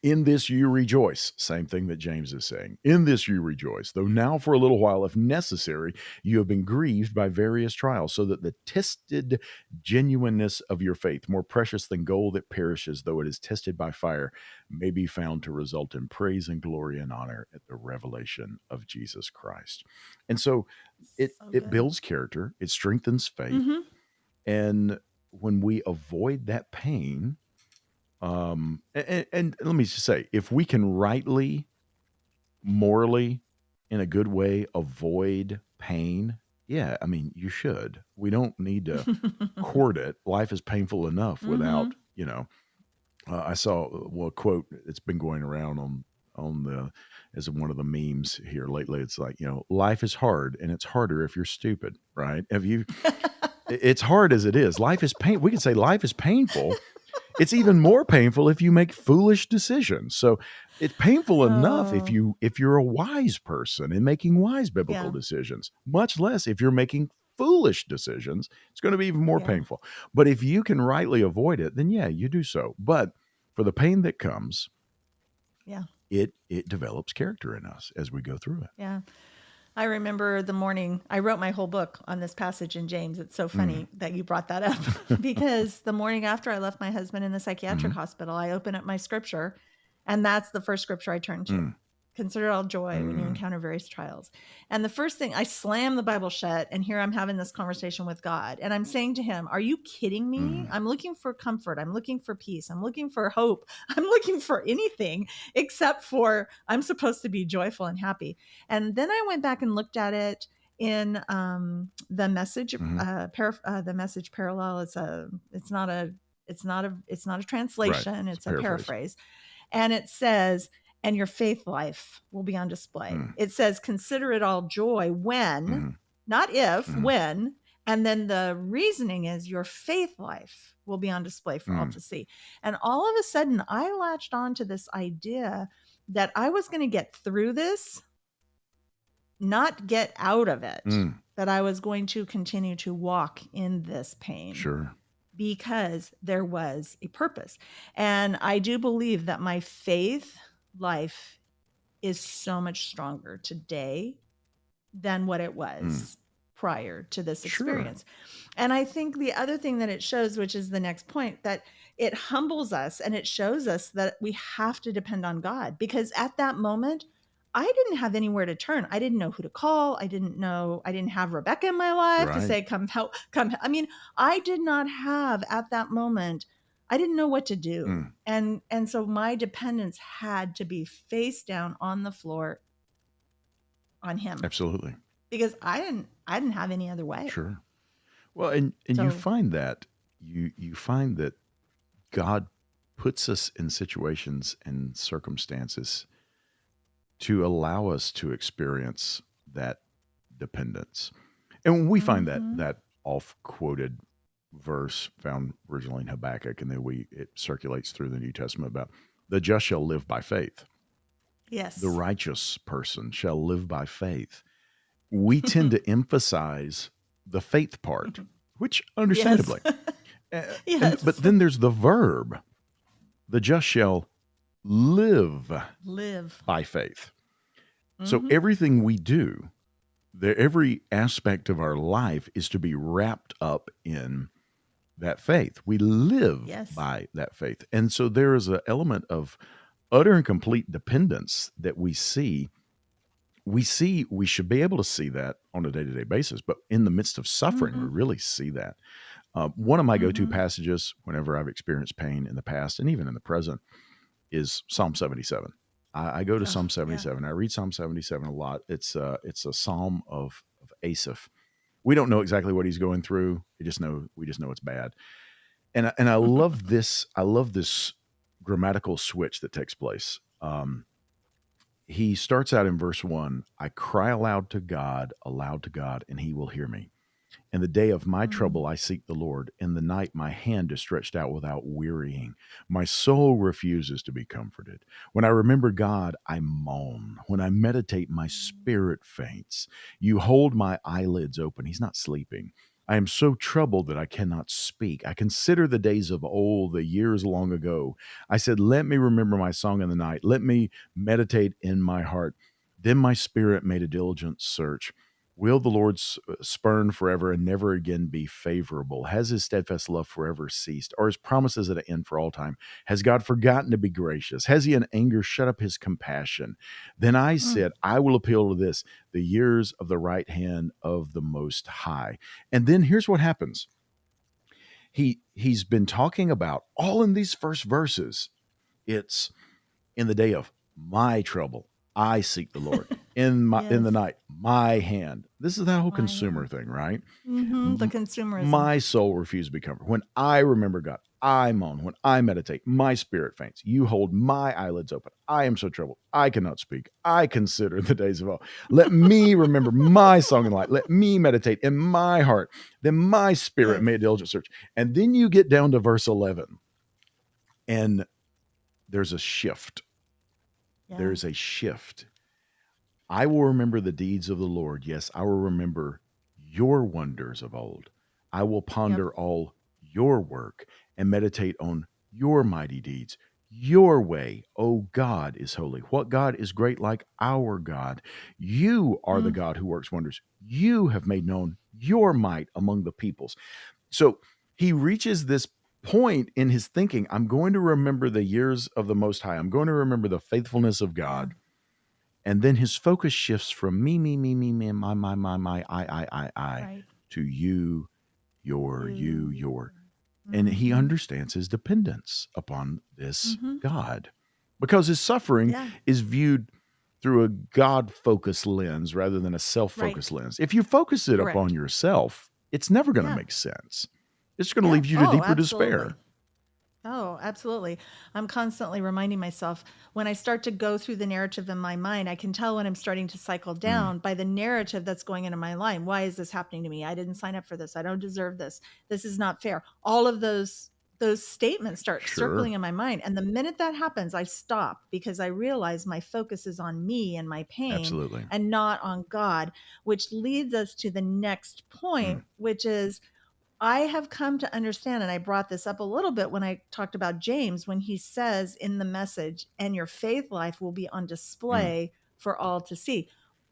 S1: In this you rejoice. Same thing that James is saying. In this you rejoice, though now for a little while, if necessary, you have been grieved by various trials, so that the tested genuineness of your faith, more precious than gold that perishes, though it is tested by fire, may be found to result in praise and glory and honor at the revelation of Jesus Christ. And so it builds character, it strengthens faith.
S2: Mm-hmm.
S1: And when we avoid that pain, and let me just say, if we can rightly, morally, in a good way, avoid pain, yeah, I mean, you should. We don't need to court it. Life is painful enough without, I saw a quote that's been going around on the, as one of the memes here lately. It's like, life is hard, and it's harder if you're stupid, right? It's hard as it is. Life is pain. We can say life is painful. It's even more painful if you make foolish decisions. So it's painful enough if you're a wise person and making wise biblical decisions, much less if you're making foolish decisions. It's going to be even more painful. But if you can rightly avoid it, then you do so. But for the pain that comes, it develops character in us as we go through it.
S2: Yeah. I remember the morning I wrote my whole book on this passage in James. It's so funny that you brought that up because the morning after I left my husband in the psychiatric hospital, I opened up my scripture, and that's the first scripture I turned to. Consider it all joy when you encounter various trials. And the first thing, I slammed the Bible shut, and here I'm having this conversation with God. And I'm saying to him, are you kidding me? I'm looking for comfort. I'm looking for peace. I'm looking for hope. I'm looking for anything except for I'm supposed to be joyful and happy. And then I went back and looked at it in the message, the message parallel. It's not a translation.
S1: Right.
S2: It's a paraphrase. And it says, and your faith life will be on display. It says, consider it all joy when, not if, when. And then the reasoning is your faith life will be on display for all to see. And all of a sudden, I latched on to this idea that I was going to get through this, not get out of it, that I was going to continue to walk in this pain.
S1: Sure.
S2: Because there was a purpose. And I do believe that my faith life is so much stronger today than what it was prior to this experience. And I think the other thing that it shows, which is the next point, that it humbles us and it shows us that we have to depend on God, because at that moment, I didn't have anywhere to turn. I didn't know who to call. I didn't have Rebecca in my life to say, come help, come. I mean, I did not have at that moment, I didn't know what to do. And so my dependence had to be face down on the floor on him.
S1: Absolutely.
S2: Because I didn't have any other way.
S1: Sure. Well, and so, you find that you find that God puts us in situations and circumstances to allow us to experience that dependence. And when we find that oft-quoted verse found originally in Habakkuk, and then it circulates through the New Testament about the just shall live by faith.
S2: Yes.
S1: The righteous person shall live by faith. We tend to emphasize the faith part, which understandably.
S2: Yes.
S1: But then there's the verb. The just shall live by faith. So everything we do, every aspect of our life is to be wrapped up in that faith. We live by that faith. And so there is an element of utter and complete dependence that we see. We should be able to see that on a day-to-day basis, but in the midst of suffering, we really see that. One of my go-to passages whenever I've experienced pain in the past and even in the present is Psalm 77. I go to Psalm 77. I read Psalm 77 a lot. It's a psalm of Asaph. We don't know exactly what he's going through. We just know it's bad. And I love this. I love this grammatical switch that takes place. He starts out in verse 1, I cry aloud to God, and he will hear me. In the day of my
S2: Mm,
S1: trouble, I seek the Lord. In the night, my hand is stretched out without wearying. My soul refuses to be comforted. When I remember God, I moan. When I meditate, my spirit faints. You hold my eyelids open. He's not sleeping. I am so troubled that I cannot speak. I consider the days of old, the years long ago. I said, let me remember my song in the night. Let me meditate in my heart. Then my spirit made a diligent search. Will the Lord spurn forever and never again be favorable? Has his steadfast love forever ceased? Are his promises at an end for all time? Has God forgotten to be gracious? Has he in anger shut up his compassion? Then I
S2: mm,
S1: said, I will appeal to this, the years of the right hand of the Most High. And then here's what happens. He's been talking about all in these first verses. It's in the day of my trouble, I seek the Lord. In the
S2: yes,
S1: night, my hand. This is that whole
S2: my
S1: consumer
S2: hand.
S1: thing, right?
S2: The consumerism.
S1: My soul refuses to be comforted. When I remember God, I moan. When I meditate, my spirit faints. You hold my eyelids open. I am so troubled. I cannot speak. I consider the days of old. Let me remember my song in light. Let me meditate in my heart. Then my spirit
S2: Yes.
S1: made a diligent search. And then you get down to verse 11, and there's a shift.
S2: Yeah.
S1: There's a shift. I will remember the deeds of the Lord. Yes, I will remember your wonders of old. I will
S2: Yep.
S1: ponder all your work and meditate on your mighty deeds. Your way, O God, is holy. What God is great like our God? You are the
S2: Mm,
S1: God who works wonders. You have made known your might among the peoples. So he reaches this point in his thinking. I'm going to remember the years of the Most High. I'm going to remember the faithfulness of
S2: yeah.
S1: God. And then his focus shifts from me, my, I,
S2: Right.
S1: to you,
S2: You.
S1: your. And he
S2: Mm-hmm.
S1: understands his dependence upon this
S2: Mm-hmm.
S1: God because his suffering
S2: Yeah.
S1: is viewed through a God focused lens rather than a self
S2: Right.
S1: focused lens. If you focus it upon
S2: Correct.
S1: yourself, it's never going to
S2: Yeah.
S1: make sense. It's going to
S2: Yeah.
S1: lead you to
S2: Oh,
S1: deeper
S2: absolutely.
S1: despair.
S2: Oh, absolutely. I'm constantly reminding myself when I start to go through the narrative in my mind, I can tell when I'm starting to cycle
S1: Mm,
S2: down by the narrative that's going into my mind. Why is this happening to me? I didn't sign up for this. I don't deserve this. This is not fair. All of those statements start
S1: sure.
S2: circling in my mind. And the minute that happens, I stop because I realize my focus is on me and my pain
S1: Absolutely.
S2: and not on God, which leads us to the next point,
S1: Mm,
S2: which is I have come to understand, and I brought this up a little bit when I talked about James, when he says in the message, and your faith life will be on
S1: mm,
S2: display for all to see.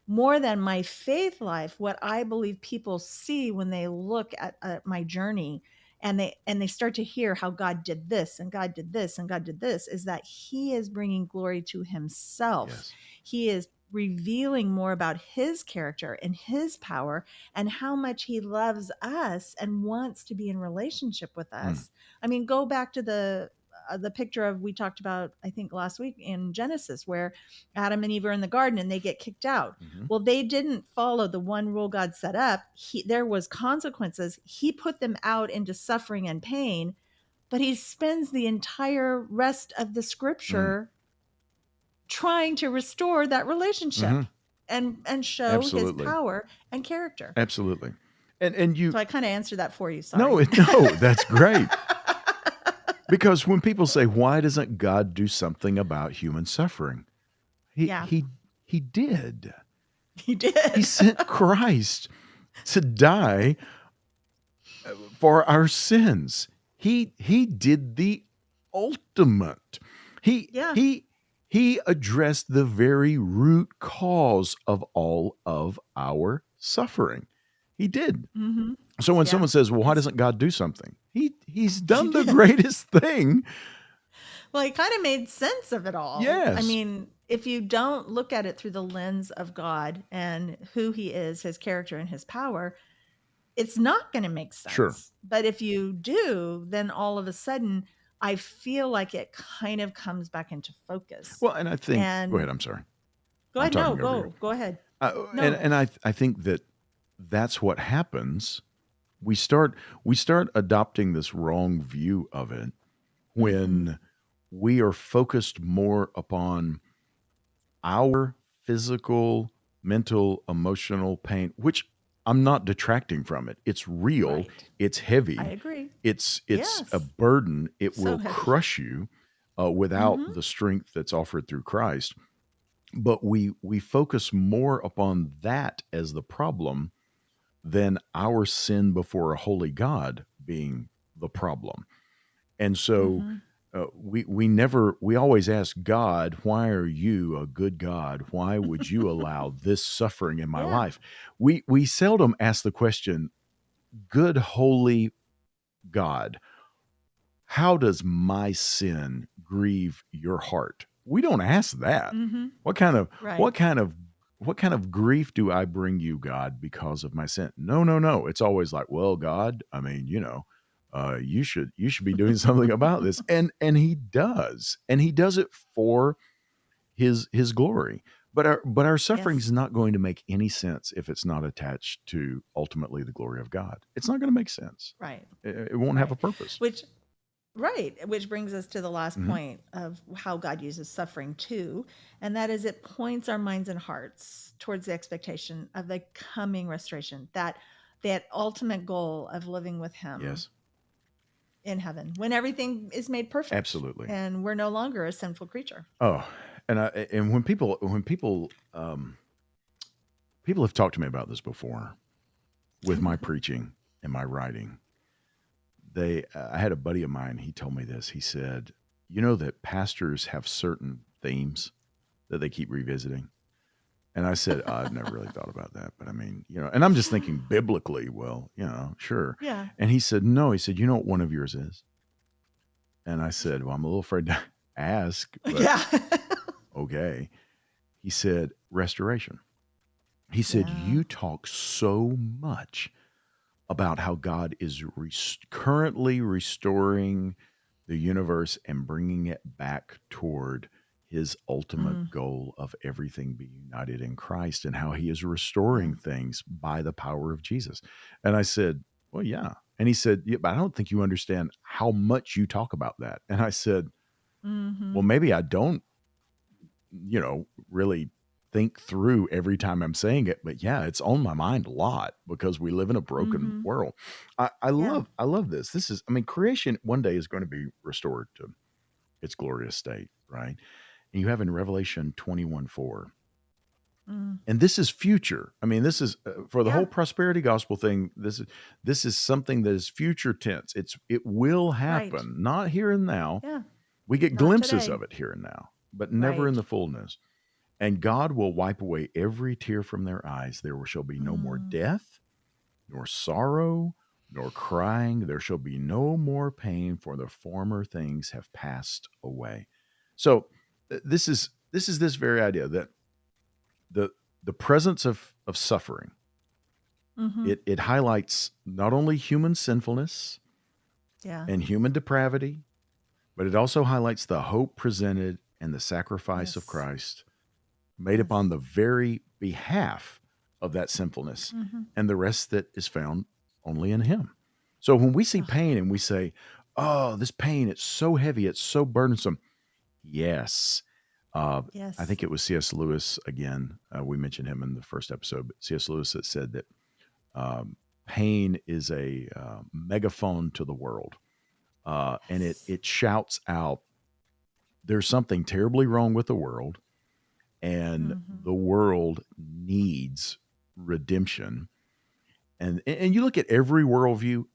S2: More than my faith life, what I believe people see when they look at my journey and they start to hear how God did this and God did this and God did this is that he is bringing glory to himself.
S1: yes.
S2: He is revealing more about his character and his power and how much he loves us and wants to be in relationship with
S1: Mm,
S2: us. I mean, go back to the picture of we talked about I think last week in Genesis where Adam and Eve are in the garden and they get kicked out.
S1: hmm
S2: Well, they didn't follow the one rule God set up. There was consequences. He put them out into suffering and pain, but he spends the entire rest of the
S1: mm,
S2: scripture trying to restore that
S1: hmm
S2: relationship and show his
S1: Absolutely.
S2: power and character.
S1: Absolutely. And you
S2: So I kind of answered that for you.
S1: no,
S2: Sorry.
S1: no, that's great. Because when people say, "Why doesn't God do something about human suffering?" He
S2: Yeah,
S1: he he did.
S2: he
S1: He
S2: did.
S1: sent Christ to die for our sins. He did the ultimate. He
S2: Yeah.
S1: he he addressed the very root cause of all of our suffering. He did.
S2: Hmm.
S1: So when
S2: Yeah.
S1: someone says, "Well, why
S2: He's
S1: doesn't God do something?" He's
S2: he
S1: done the
S2: did.
S1: greatest thing.
S2: Well, he kind of made sense of it all. I
S1: Yes.
S2: mean, if you don't look at it through the lens of God and who he is, his character and his power, it's not going to make
S1: Sure.
S2: sense. But if you do, then all of a sudden, I feel like it kind of comes back into focus.
S1: Well, and I think go
S2: And
S1: ahead, I'm sorry.
S2: go
S1: I'm
S2: ahead. No,
S1: talking over you.
S2: go ahead.
S1: And
S2: No.
S1: and I think that that's what happens. We start adopting this wrong view of it
S2: Mm-hmm.
S1: when we are focused more upon our physical, mental, emotional pain, which I'm not detracting from it. It's real,
S2: Right.
S1: it's
S2: I
S1: heavy,
S2: agree.
S1: it's a
S2: Yes.
S1: burden. It
S2: So
S1: will
S2: heavy.
S1: crush you without
S2: Mm-hmm.
S1: the strength that's offered through Christ. But we focus more upon that as the problem than our sin before a holy God being the problem. And so
S2: Mm-hmm.
S1: we always ask God, why are you a good God? Why would you allow this suffering in my
S2: Yeah.
S1: life? We seldom ask the question, good holy God, how does my sin grieve your heart? We don't ask that.
S2: Mm-hmm.
S1: What kind of what
S2: Right.
S1: kind of what kind of grief do I bring you, God, because of my sin? No, no, no. It's always like, well, God, I mean, you should be doing something about this. And he does it for his glory. But our suffering
S2: Yes.
S1: is not going to make any sense if it's not attached to ultimately the glory of God. It's not going to make sense.
S2: Right.
S1: It won't have a
S2: Right.
S1: purpose.
S2: Which Right, which brings us to the last
S1: Mhm.
S2: point of how God uses suffering too, and that is it points our minds and hearts towards the expectation of the coming restoration, that ultimate goal of living with him
S1: Yes,
S2: in heaven when everything is made perfect
S1: absolutely.
S2: and we're no longer a sinful creature.
S1: Oh, and when people have talked to me about this before with my preaching and my writing, I had a buddy of mine. He told me this. He said, "You know that pastors have certain themes that they keep revisiting." And I said, "I've never really thought about that, but I mean, and I'm just thinking biblically. Well, sure."
S2: Yeah.
S1: And he said, "No." He said, "You know what one of yours is?" And I said, "Well, I'm a little afraid to ask, but
S2: Yeah.
S1: okay." He said, "Restoration." He said,
S2: Yeah.
S1: "You talk so much about how God is currently restoring the universe and bringing it back toward his ultimate
S2: Mm,
S1: goal of everything being united in Christ and how he is
S2: yeah.
S1: restoring things by the power of Jesus." And I said, "Well, yeah." And he said, "Yeah, but I don't think you understand how much you talk about that." And I said, "Well,
S2: Mhm.
S1: maybe I don't really think through every time I'm saying it, but yeah, it's on my mind a lot because we live in a broken
S2: Mhm.
S1: world." I
S2: Yeah.
S1: love this. I mean, creation one day is going to be restored to its glorious state, right? And you have in Revelation 21:4.
S2: Mm.
S1: And this is future. I mean, this is for the
S2: Yeah.
S1: whole prosperity gospel thing. This is something that is future tense. It will
S2: Right.
S1: happen, not here and now.
S2: Yeah.
S1: We get
S2: Not
S1: glimpses
S2: today.
S1: of it here and now, but never in
S2: Right.
S1: the fullness. And God will wipe away every tear from their eyes. There shall be no more
S2: Mm.
S1: death, nor sorrow, nor crying. There shall be no more pain, for the former things have passed away. So this is this very idea that the the presence of suffering,
S2: Mhm.
S1: it highlights not only human sinfulness
S2: Yeah.
S1: and human depravity, but it also highlights the hope presented and the sacrifice of
S2: Yes.
S1: Christ made
S2: Yes.
S1: upon the very behalf of that sinfulness
S2: Mhm.
S1: and the rest that is found only in him. So when we see
S2: Ugh.
S1: pain and we say, "Oh, this pain, it's so heavy, it's so burdensome." Yes. I
S2: Yes.
S1: think it was C.S. Lewis again. We mentioned him in the first episode, but C.S. Lewis that said that um, pain is a megaphone to the world, and it
S2: Yes.
S1: it shouts out, "There's something terribly wrong with the world, and
S2: Mhm.
S1: the world needs redemption." And you look at every worldview.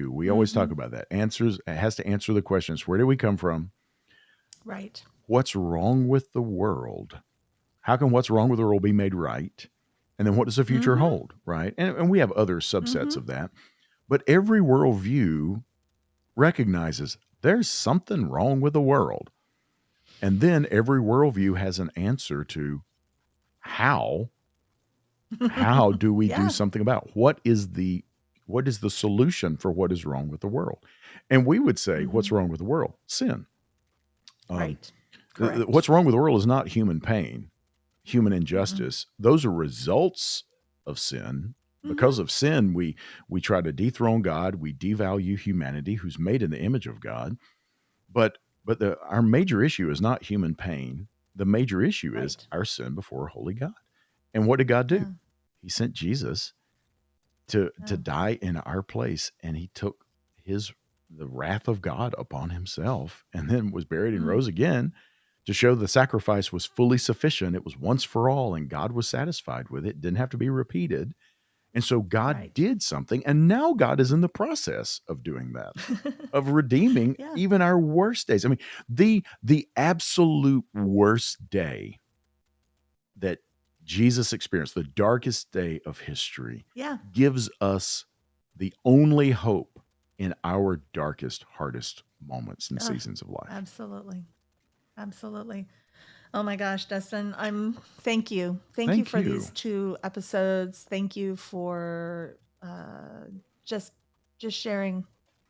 S1: We always talk
S2: Mhm.
S1: about that. Answers it has to answer the questions: where do we come from?
S2: Right.
S1: What's wrong with the world? How can what's wrong with the world be made right? And then what does the future
S2: Mhm.
S1: hold? Right. And we have other subsets
S2: Mhm.
S1: of that. But every worldview recognizes there's something wrong with the world. And then every worldview has an answer to how how do we do
S2: Yeah.
S1: something about it? What is the solution for what is wrong with the world? And we would say, what's
S2: Mhm.
S1: wrong with the world? Sin. Um,
S2: Right. Correct.
S1: what's wrong with the world is not human pain, human
S2: Mm-mm.
S1: injustice. Those are results of sin.
S2: Mm-hmm.
S1: Because of sin, we try to dethrone God, we devalue humanity, who's made in the image of God. But our major issue is not human pain. The major issue is
S2: Right.
S1: our sin before a holy God. And what did God do?
S2: Yeah.
S1: He sent Jesus to
S2: Yeah.
S1: die in our place, and he took his the wrath of God upon himself, and then was buried and
S2: Mm.
S1: rose again to show the sacrifice was fully sufficient. It was once for all, and God was satisfied with it. Didn't have to be repeated. And so God
S2: Right.
S1: did something, and now God is in the process of doing that, of redeeming
S2: Yeah.
S1: even our worst days. I mean, the absolute worst day that Jesus experienced, the darkest day of history,
S2: Yeah.
S1: gives us the only hope in our darkest, hardest moments and
S2: Oh,
S1: seasons of life.
S2: absolutely. Absolutely. Oh my gosh, Dustin, thank you. Thank you
S1: Thank
S2: for these
S1: you.
S2: 2 episodes. Thank you for just just sharing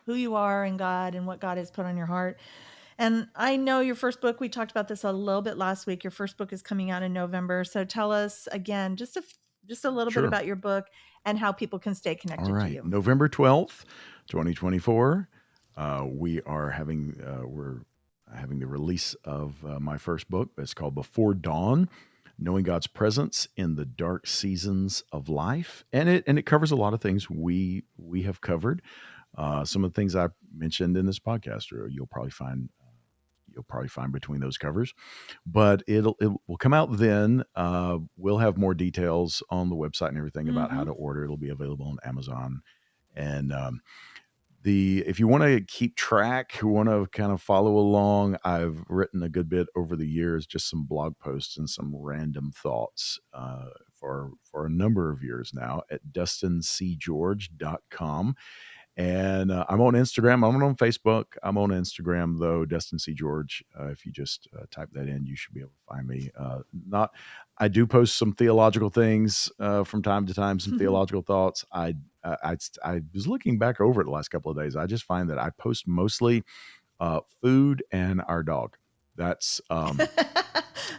S2: who you are and God and what God has put on your heart. And I know your first book, we talked about this a little bit last week. Your first book is coming out in November. So tell us again just a little bit
S1: Sure.
S2: about your book and how people can stay
S1: All
S2: connected to
S1: right.
S2: you.
S1: November 12th, 2024. We're having the release of my first book. It's called Before Dawn: Knowing God's Presence in the Dark Seasons of Life. And it covers a lot of things we have covered. Some of the things I mentioned in this podcast, or you'll probably find between those covers, but it will come out then. We'll have more details on the website and everything about how
S2: Mm-hmm.
S1: to order. It'll be available on Amazon. And the if you want to keep track, you want to kind of follow along, I've written a good bit over the years, just some blog posts and some random thoughts for a number of years now at dustincgeorge.com. And I'm on Instagram. I'm on Facebook. I'm on Instagram though, Dustin C. George. If you just type that in, you should be able to find me. I do post some theological things from time to time, some theological thoughts. I was looking back over it the last couple of days. I just find that I post mostly food and our dog. That's for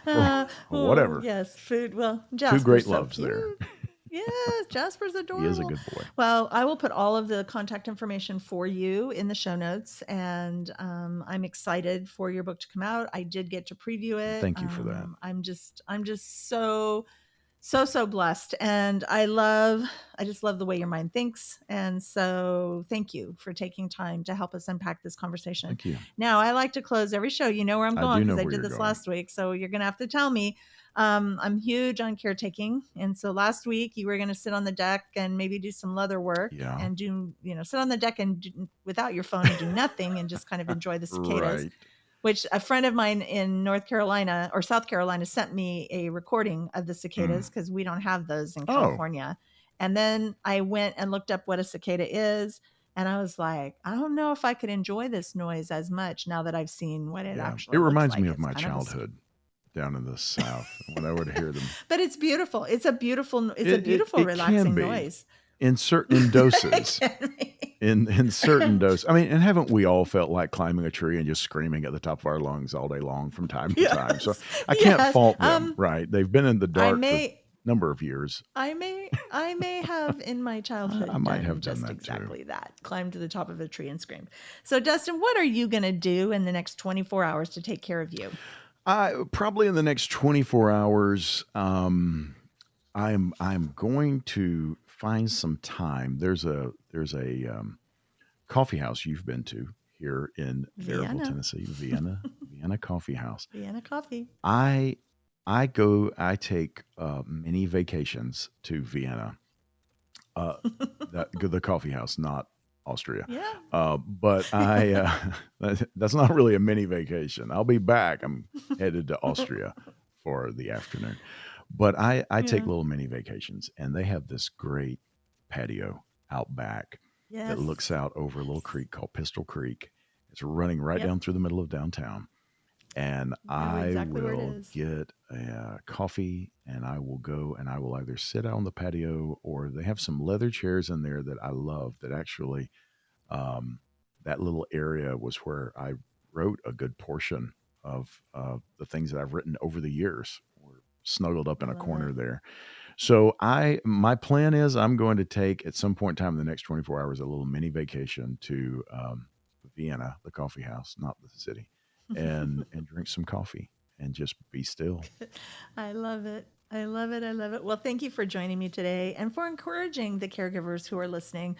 S2: Oh,
S1: whatever.
S2: yes, food. Well,
S1: Two great
S2: Jasper's so
S1: loves there.
S2: cute. Yes, Jasper's
S1: He is a
S2: adorable.
S1: good boy.
S2: Well, I will put all of the contact information for you in the show notes, and I'm excited for your book to come out. I did get to preview it.
S1: Thank you for that.
S2: I'm just so blessed, and I just love the way your mind thinks, and so thank you for taking time to help us unpack this conversation.
S1: Thank you.
S2: Now, I like to close every show. You know where I'm
S1: I
S2: going
S1: do know
S2: because I
S1: where
S2: did
S1: you're
S2: this
S1: going.
S2: last week, so you're gonna have to tell me. I'm huge on caretaking, and so last week you were gonna sit on the deck and maybe do some leather work
S1: Yeah.
S2: and sit on the deck and without your phone and do nothing and just kind of enjoy the cicadas.
S1: Right.
S2: Which a friend of mine in North Carolina or South Carolina sent me a recording of the cicadas because we don't have those in
S1: Oh.
S2: California. And then I went and looked up what a cicada is. And I was like, I don't know if I could enjoy this noise as much now that I've seen what it
S1: Yeah.
S2: actually
S1: It
S2: looks
S1: reminds
S2: like.
S1: me of
S2: It's
S1: my
S2: kind of a
S1: childhood down in the South when I would hear them.
S2: but it's beautiful. It's a beautiful,
S1: It can
S2: relaxing
S1: be
S2: noise.
S1: in certain
S2: It
S1: doses.
S2: can be.
S1: In certain doses. I mean, and haven't we all felt like climbing a tree and just screaming at the top of our lungs all day long from time to time? So
S2: Yes.
S1: I can't
S2: Yes.
S1: fault them, right? They've been in the
S2: I
S1: dark for a
S2: may
S1: number of years.
S2: I may have in my
S1: I
S2: childhood
S1: might
S2: done
S1: have done
S2: just
S1: that too.
S2: exactly that. Climbed to the top of a tree and screamed. So Dustin, what are you going to do in the next 24 hours to take care of you?
S1: Probably in the next 24 hours, I'm going to find some time. There's a coffee house you've been to here in Maryville,
S2: Vienna.
S1: Tennessee, Vienna Coffee House.
S2: Vienna coffee.
S1: I take many vacations to Vienna, the coffee house, not Austria.
S2: Yeah.
S1: But that's not really a mini vacation. I'll be back. I'm headed to Austria for the afternoon. But I take
S2: Yeah.
S1: little mini vacations, and they have this great patio out back
S2: Yes.
S1: that looks out over a little creek called Pistol Creek. It's running right
S2: Yep.
S1: down through the middle of downtown. And
S2: I know exactly where it
S1: will
S2: is.
S1: get a coffee, and I will go and I will either sit out on the patio, or they have some leather chairs in there that I love that actually that little area was where I wrote a good portion of the things that I've written over the years. We're snuggled up
S2: I
S1: in a
S2: love
S1: corner
S2: it.
S1: there. So my plan is I'm going to take at some point in time in the next 24 hours a little mini vacation to Vienna, the coffee house, not the city, and drink some coffee and just be still.
S2: I love it. I love it. I love it. Well, thank you for joining me today and for encouraging the caregivers who are listening.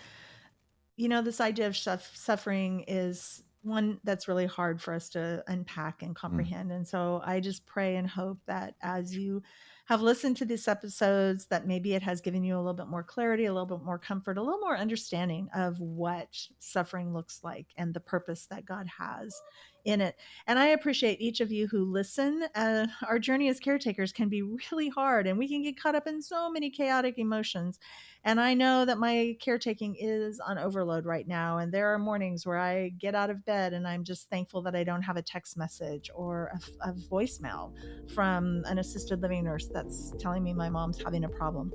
S2: This idea of suffering is one that's really hard for us to unpack and
S1: Mm.
S2: comprehend. And so I just pray and hope that as you have listened to these episodes, that maybe it has given you a little bit more clarity, a little bit more comfort, a little more understanding of what suffering looks like and the purpose that God has in it. And I appreciate each of you who listen. Our journey as caretakers can be really hard, and we can get caught up in so many chaotic emotions. And I know that my caretaking is on overload right now. And there are mornings where I get out of bed and I'm just thankful that I don't have a text message or a voicemail from an assisted living nurse that's telling me my mom's having a problem.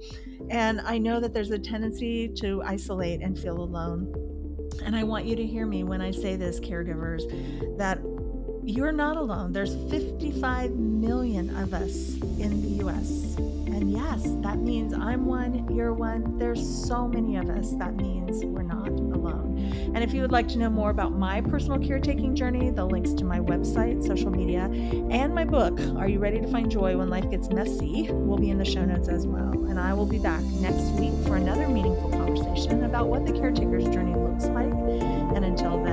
S2: And I know that there's a tendency to isolate and feel alone. And I want you to hear me when I say this, caregivers, that you're not alone. There's 55 million of us in the US. And yes, that means I'm one, you're one. There's so many of us. That means we're not alone. And if you would like to know more about my personal caretaking journey, the links to my website, social media, and my book, Are You Ready to Find Joy When Life Gets Messy, will be in the show notes as well. And I will be back next week for another meaningful conversation about what the caretaker's journey looks like. And until then,